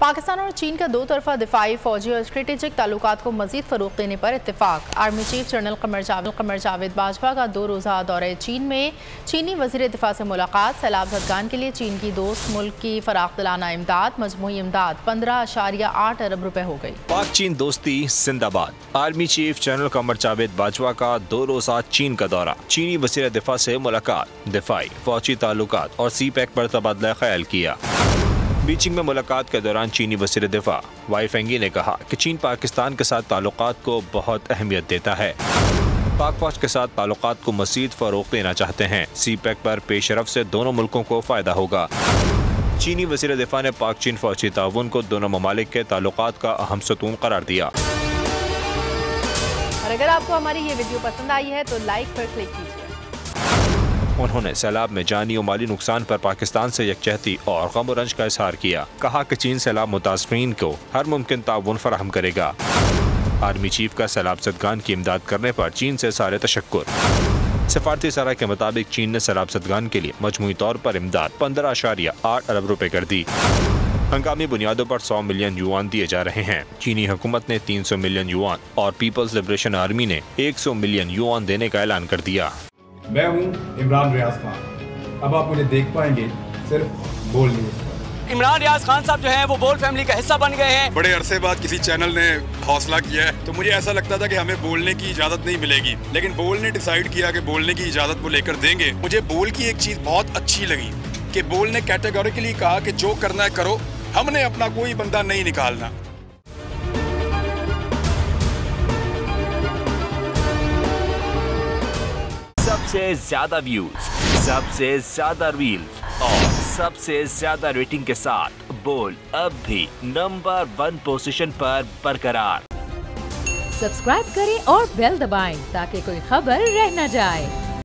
पाकिस्तान और चीन का दो तरफा दिफाई, फौजी और स्ट्रेटेजिक ताल्लुकात को मजीद फरोग देने पर इत्तेफाक। Army chief general Qamar Javed Bajwa का 2 रोज़ा दौरे चीन में चीनी वज़ीर दिफा से मुलाकात। सैलाब ज़दगान के लिए चीन की दोस्त मुल्क की फराख दिलाना इमदाद, मजमूई इमदाद 15.8 अरब रुपए हो गई। पाक चीन दोस्ती जिंदाबाद। Army chief general Qamar Javed Bajwa का 2 रोज़ा चीन का दौरा, चीनी वज़ीर दिफा से मुलाकात, दिफाई फौजी ताल्लुकात और सी पैक पर तबादला ख्याल किया। बीजिंग में मुलाकात के दौरान चीनी वज़ीर दिफा वाई फेंगी ने कहा कि चीन पाकिस्तान के साथ ताल्लुकात को बहुत अहमियत देता है, पाक फौज के साथ ताल्लुकात को मज़ीद फ़रोग़ देना चाहते हैं। सी पैक पर पेशरफ से दोनों मुल्कों को फ़ायदा होगा। चीनी वज़ीर दिफा ने पाक चीन फौजी ताउन को दोनों ममालिक के ताल्लुकात का अहम सतून करार दिया। और अगर आपको हमारी ये वीडियो पसंद आई है तो लाइक पर क्लिक कीजिए। उन्होंने सैलाब में जानी और माली नुकसान पर पाकिस्तान से यकजहती और गम और रंज का इजहार किया। कहा कि चीन सैलाब मुतासरीन को हर मुमकिन ताउन फराहम करेगा। आर्मी चीफ का सैलाब ज़दगान की इमदाद करने पर चीन से सारे तशक्कुर। सफारती सरा के मुताबिक चीन ने सैलाब ज़दगान के लिए मजमूई तौर पर इमदाद 15.8 अरब रुपए कर दी। हंगामी बुनियादों पर 100 मिलियन युआन दिए जा रहे हैं। चीनी हुकूमत ने 300 मिलियन युआन और पीपल्स लिबरेशन आर्मी ने 100 मिलियन युआन देने का ऐलान कर दिया। मैं हूं इमरान रियाज खान। अब आप मुझे देख पाएंगे सिर्फ बोल न्यूज़ पर। इमरान रियाज खान साहब जो हैं वो बोल फैमिली का हिस्सा बन गए हैं। बड़े अरसे बाद किसी चैनल ने हौसला किया है, तो मुझे ऐसा लगता था कि हमें बोलने की इजाजत नहीं मिलेगी, लेकिन बोल ने डिसाइड किया कि बोलने की इजाजत वो लेकर देंगे। मुझे बोल की एक चीज बहुत अच्छी लगी कि बोल ने कैटेगोरिकली कहा कि जो करना है करो, हमने अपना कोई बंदा नहीं निकालना। सबसे ज्यादा व्यूज, सबसे ज्यादा रील्स और सबसे ज्यादा रेटिंग के साथ बोल अब भी नंबर 1 पोजीशन पर बरकरार। सब्सक्राइब करें और बेल दबाएं ताकि कोई खबर रह न जाए।